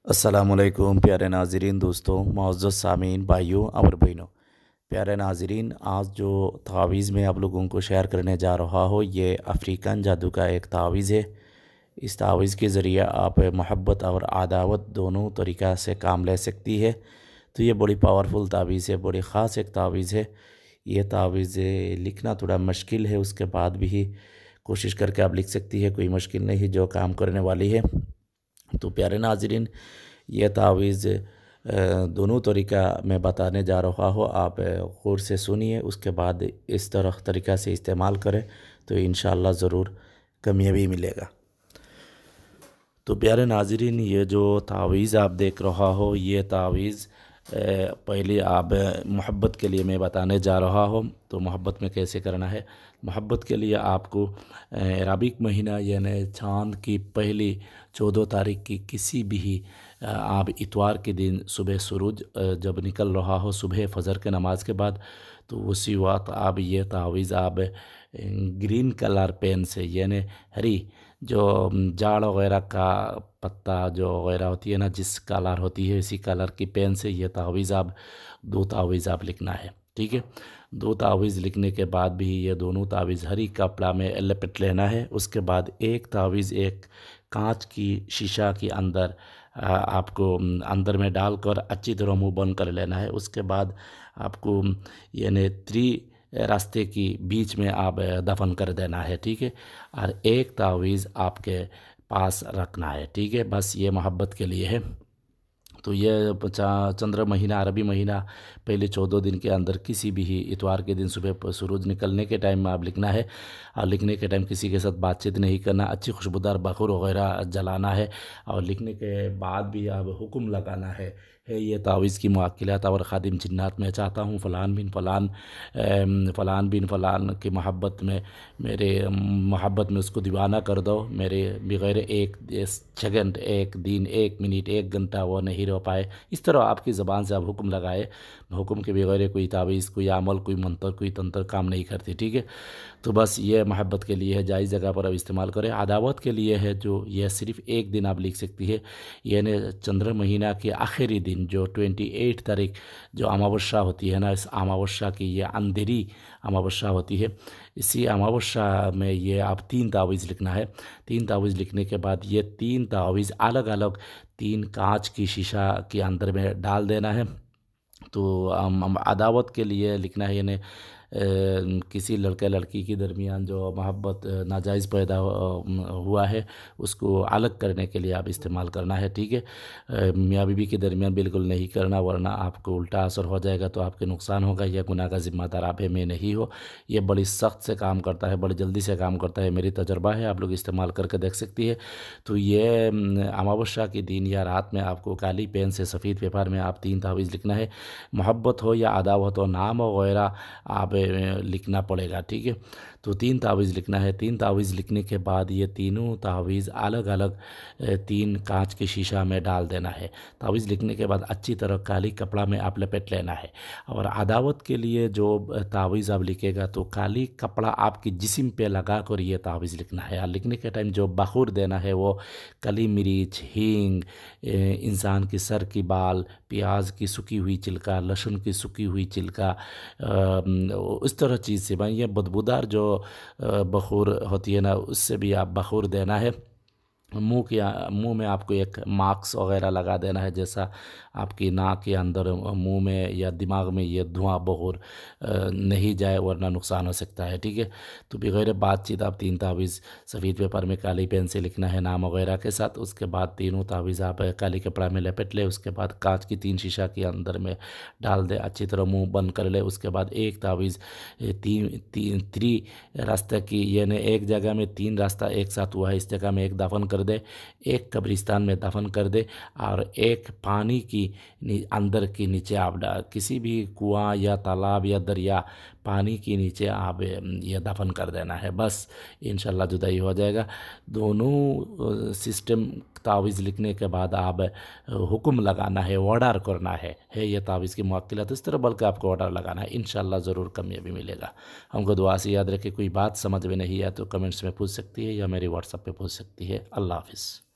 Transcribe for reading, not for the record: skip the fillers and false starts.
अस्सलामुअलैकुम प्यारे नाज़रीन दोस्तों मुअज़्ज़ज़ सामीन भाइयों और बहनों। प्यारे नाज़रीन, आज जो तावीज़ मैं आप लोगों को शेयर करने जा रहा हूँ ये अफ्रीकन जादू का एक तावीज़ है। इस तावीज़ के ज़रिए आप मोहब्बत और अदावत दोनों तरीक़ा से काम ले सकती है। तो ये बड़ी पावरफुल तावीज़ है, बड़ी ख़ास एक तावीज़ है। ये तावीज़ लिखना थोड़ा मुश्किल है, उसके बाद भी कोशिश करके आप लिख सकती है, कोई मुश्किल नहीं है जो काम करने वाली है। तो प्यारे नाज़रीन, ये तावीज़ दोनों तरीक़ा मैं बताने जा रहा हूँ, आप गौर से सुनिए, उसके बाद इस तरह तरीक़ा से इस्तेमाल करें तो इंशाअल्लाह ज़रूर कामयाबी मिलेगा। तो प्यारे नाज़रीन, ये जो तावीज़ आप देख रहा हो ये तावीज़ पहले आप मोहब्बत के लिए मैं बताने जा रहा हूँ। तो मोहब्बत में कैसे करना है, मोहब्बत के लिए आपको रबीक महीना यानी चाँद की पहली 14 तारीख की किसी भी आप इतवार के दिन सुबह सूरज जब निकल रहा हो, सुबह फ़जर के नमाज के बाद, तो उसी वक्त आप ये तावीज़ आप ग्रीन कलर पेन से यानी हरी जो जाड़ वगैरह का पत्ता जो वगैरह होती है ना, जिस कलर होती है इसी कलर की पेन से ये तावीज़ आप 2 तावीज़ आप लिखना है। ठीक है, 2 तावीज़ लिखने के बाद भी ये दोनों तावीज़ हरी कपड़ा में लपेट लेना है। उसके बाद एक तावीज़ एक कांच की शीशा के अंदर आपको अंदर में डालकर अच्छी तरह मुंह बंद कर लेना है। उसके बाद आपको यानी रास्ते की बीच में आप दफन कर देना है। ठीक है, और एक तावीज़ आपके पास रखना है। ठीक है, बस ये मोहब्बत के लिए है। तो ये चंद्र महीना अरबी महीना पहले 14 दिन के अंदर किसी भी इतवार के दिन सुबह सूरज निकलने के टाइम में आप लिखना है। और लिखने के टाइम किसी के साथ बातचीत नहीं करना, अच्छी खुशबूदार बखूर वगैरह जलाना है। और लिखने के बाद भी आप हुक्म लगाना है ये तावीज़ की मुअक्किलात और ख़ादिम जिन्नात, मैं चाहता हूँ फ़लान बिन फ़लान फ़लान बिन फ़लान की मोहब्बत में मेरे मोहब्बत में उसको दीवाना कर दो, मेरे बग़ैर एक सेकंड, एक दिन, एक मिनट, एक घंटा वो नहीं रह पाए। इस तरह आपकी ज़बान से आप हुक्म लगाए, हुक्म के बग़ैर कोई तावीज़, कोई अमल, कोई मंत्र, कोई तंत्र काम नहीं करती। ठीक है, तो बस ये मोहब्बत के लिए है, जायज़ जगह पर आप इस्तेमाल करें। अदावत के लिए है जो ये सिर्फ़ एक दिन आप लिख सकती है, यानी चंद्र महीना के आखिरी दिन जो 28 तारीख जो अमावस्या होती है ना, इस अमावस्या की ये अंधेरी अमावस्या होती है। इसी अमावस्या में ये आप 3 तावीज़ लिखना है। 3 तावीज़ लिखने के बाद ये 3 तावीज़ अलग अलग 3 कांच की शीशा के अंदर में डाल देना है। तो अदावत के लिए लिखना है, यानी किसी लड़के लड़की के दरमियान जो मोहब्बत नाजायज़ पैदा हुआ है उसको अलग करने के लिए आप इस्तेमाल करना है। ठीक है, मियाँ बीवी के दरमियान बिल्कुल नहीं करना, वरना आपको उल्टा असर हो जाएगा, तो आपके नुकसान होगा। यह गुनाह का ज़िम्मेदार आप है, मैं नहीं हो। ये बड़ी सख्त से काम करता है, बड़ी जल्दी से काम करता है, मेरी तजर्बा है, आप लोग इस्तेमाल करके देख सकती है। तो ये अमावस्या के दिन या रात में आपको काली पेन से सफ़ेद पेपर में आप 3 तावीज़ लिखना है। मोहब्बत हो या अदावत हो, नाम वगैरह आप लिखना पड़ेगा। ठीक है, तो 3 तावीज़ लिखना है। 3 तावीज़ लिखने के बाद ये तीनों तावीज़ अलग अलग 3 कांच के शीशा में डाल देना है। तावीज़ लिखने के बाद अच्छी तरह काली कपड़ा में आप लपेट लेना है। और अदावत के लिए जो तावीज़ आप लिखेगा तो काली कपड़ा आपके जिस्म पे लगा कर ये तावीज़ लिखना है। और लिखने के टाइम जो बखूर देना है वो कली मिर्च, हींग, इंसान के सर की बाल, प्याज की सूखी हुई छिलका, लहसुन की सूखी हुई छिलका, इस तरह चीज़ से भाई ये बदबूदार जो बखूर होती है ना, उससे भी आप बखूर देना है। मुंह में आपको एक मास्क वगैरह लगा देना है, जैसा आपकी नाक के अंदर, मुंह में या दिमाग में ये धुआं बखूर नहीं जाए, वरना नुकसान हो सकता है। ठीक है, तो बगैर बातचीत आप 3 तावीज़ सफ़ेद पेपर में काली पेन से लिखना है नाम वगैरह के साथ। उसके बाद तीनों तावीज़ आप काली कपड़ा में लपेट ले। उसके बाद कांच की 3 शीशा के अंदर में डाल दे, अच्छी तरह मुंह बंद कर ले। उसके बाद एक तावीज़ तीन रास्ते की, यानी एक जगह में 3 रास्ता एक साथ हुआ है, इस जगह में एक दफन कर दे, एक कब्रिस्तान में दफन कर दे, और एक पानी की अंदर के नीचे आप किसी भी कुआं या तालाब या दरिया पानी के नीचे आप ये दफन कर देना है। बस इंशाल्लाह जुदाई हो जाएगा। दोनों सिस्टम तावीज़ लिखने के बाद आप हुक्म लगाना है, ऑर्डर करना है ये तावीज़ की मुअक्किलात इस तरह, बल्कि आपको ऑर्डर लगाना है, इंशाल्लाह ज़रूर कामयाबी मिलेगा। हमको दुआ से याद रखें। कोई बात समझ में नहीं आए तो कमेंट्स में पूछ सकती है या मेरे व्हाट्सएप पे पूछ सकती है। अल्लाह हाफ़िज़।